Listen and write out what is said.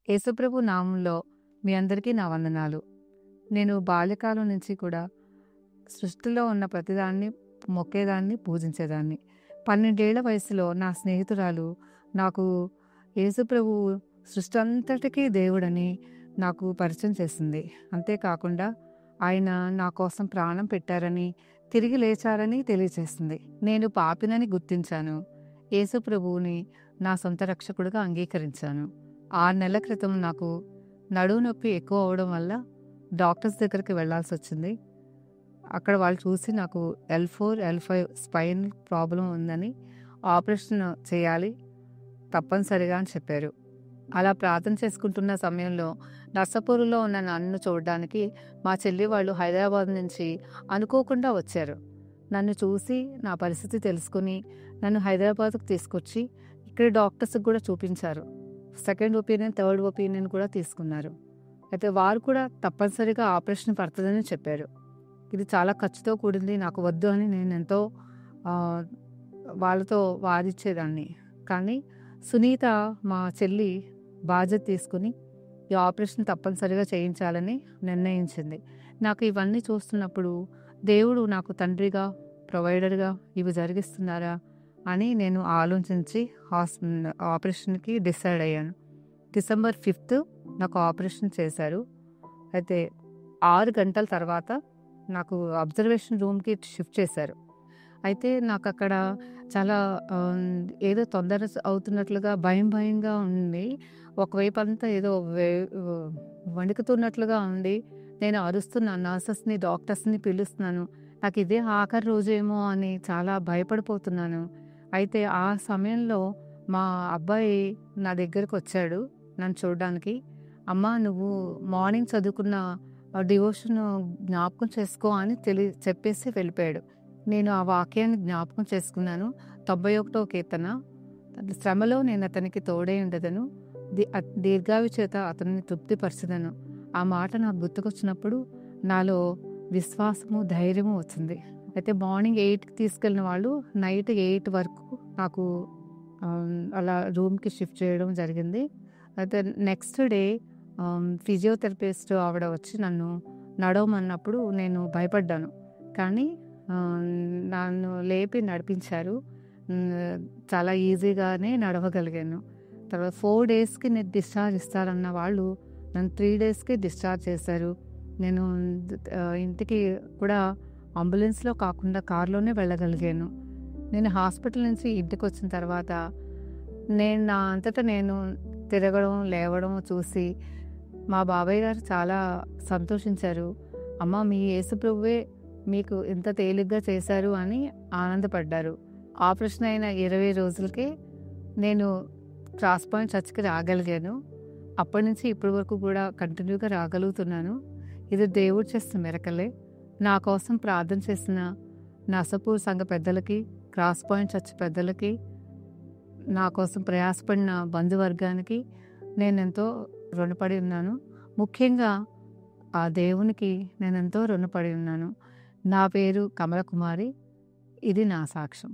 యేసుప్రభు నామంలో మీ అందరికీ నా వందనాలు. నేను బాల్యకాలం నుంచి కూడా సృష్టిలో ఉన్న ప్రతిదాన్ని మొక్కేదాన్ని, పూజించేదాన్ని. 12 ఏళ్ల వయసులో నా స్నేహితురాలు నాకు యేసుప్రభువు సృష్టి అంతటికీ దేవుడని నాకు పరిచయం చేసింది. అంతేకాకుండా ఆయన నా కోసం ప్రాణం పెట్టారని, తిరిగి లేచారని తెలియచేసింది. నేను పాపినని గుర్తించాను. యేసుప్రభువుని నా సొంత రక్షకుడిగా అంగీకరించాను. 6 నెలల క్రితం నాకు నడుము నొప్పి ఎక్కువ అవ్వడం వల్ల డాక్టర్స్ దగ్గరికి వెళ్ళాల్సొచ్చింది. అక్కడ వాళ్ళు చూసి నాకు L4, L5 స్పైన్ ప్రాబ్లమ్ ఉందని ఆపరేషన్ చేయాలి తప్పనిసరిగా అని చెప్పారు. అలా ప్రార్థన చేసుకుంటున్న సమయంలో నర్సాపూర్‌లో ఉన్న నన్ను చూడడానికి మా చెల్లి వాళ్ళు హైదరాబాద్ నుంచి అనుకోకుండా వచ్చారు. నన్ను చూసి నా పరిస్థితి తెలుసుకొని నన్ను హైదరాబాద్‌కు తీసుకొచ్చి ఇక్కడ డాక్టర్స్‌కి కూడా చూపించారు. సెకండ్ ఒపీనియన్, థర్డ్ ఒపీనియన్ కూడా తీసుకున్నారు. అయితే వారు కూడా తప్పనిసరిగా ఆపరేషన్ పడుతుందని చెప్పారు. ఇది చాలా ఖర్చుతో కూడింది, నాకు వద్దు అని నేను ఎంతో వాళ్ళతో వాదించేదాన్ని. కానీ సునీత మా చెల్లి బాధ్యత తీసుకుని ఈ ఆపరేషన్ తప్పనిసరిగా చేయించాలని నిర్ణయించింది. నాకు ఇవన్నీ చూస్తున్నప్పుడు దేవుడు నాకు తండ్రిగా, ప్రొవైడర్‌గా ఇవి జరిగిస్తున్నారా అని నేను ఆలోచించి ఆపరేషన్‌కి డిసైడ్ అయ్యాను. డిసెంబర్ 5థ్ నాకు ఆపరేషన్ చేశారు. అయితే 6 గంటల తర్వాత నాకు అబ్జర్వేషన్ రూమ్‌కి షిఫ్ట్ చేశారు. అయితే నాకక్కడ చాలా ఏదో తొందర అవుతున్నట్లుగా భయంగా ఉంది. ఒకవైపు అంతా ఏదో వణుకుతున్నట్లుగా ఉంది. నేను అరుస్తున్నాను, నర్సెస్‌ని, డాక్టర్స్‌ని పిలుస్తున్నాను. నాకు ఇదే ఆఖరి రోజేమో అని చాలా భయపడిపోతున్నాను. అయితే ఆ సమయంలో మా అబ్బాయి నా దగ్గరకొచ్చాడు నన్ను చూడడానికి. అమ్మా, నువ్వు మార్నింగ్ చదువుకున్న డివోషన్ జ్ఞాపకం చేసుకో అని చెప్పేసి వెళ్ళిపోయాడు. నేను ఆ వాక్యాన్ని జ్ఞాపకం చేసుకున్నాను. 91వ కీర్తన, శ్రమలో నేను అతనికి తోడై ఉండదను, దీర్ఘాయు చేత అతనిని తృప్తిపరచదను. ఆ మాట నాకు గుర్తుకొచ్చినప్పుడు నాలో విశ్వాసము, ధైర్యము వచ్చింది. అయితే మార్నింగ్ 8కి తీసుకెళ్ళిన వాళ్ళు నైట్ 8 వరకు నాకు అలా రూమ్‌కి షిఫ్ట్ చేయడం జరిగింది. అయితే నెక్స్ట్ డే ఫిజియోథెరపిస్ట్ ఆవిడ వచ్చి నన్ను నడవమన్నప్పుడు నేను భయపడ్డాను. కానీ నన్ను లేపి నడిపించారు. చాలా ఈజీగానే నడవగలిగాను. తర్వాత 4 డేస్‌కి నేను డిశ్చార్జ్ ఇస్తారన్న వాళ్ళు నన్ను 3 డేస్‌కి డిశ్చార్జ్ చేశారు. నేను ఇంటికి కూడా అంబులెన్స్‌లో కాకుండా కార్‌లోనే వెళ్ళగలిగాను. నేను హాస్పిటల్ నుంచి ఇంటికొచ్చిన తర్వాత నేను నా అంతటా నేను తిరగడం, లేవడం చూసి మా బాబాయ్ గారు చాలా సంతోషించారు. అమ్మ, మీ యేసుప్రభువే మీకు ఇంత తేలిగ్గా చేశారు అని ఆనందపడ్డారు. ఆపరేషన్ అయిన 20 రోజులకే నేను క్రాస్ పాయింట్ చర్చ్‌కి రాగలిగాను. అప్పటి నుంచి ఇప్పటి వరకు కూడా కంటిన్యూగా రాగలుగుతున్నాను. ఇది దేవుడు చేసిన మిరకలే. నా కోసం ప్రార్థన చేసిన నర్సాపూర్ సంఘ పెద్దలకి, క్రాస్ పాయింట్ చర్చ్ పెద్దలకి, నా కోసం ప్రయాసపడిన బంధువర్గానికి నేనెంతో రుణపడి ఉన్నాను. ముఖ్యంగా ఆ దేవునికి నేనెంతో రుణపడి ఉన్నాను. నా పేరు కమల కుమారి. ఇది నా సాక్ష్యం.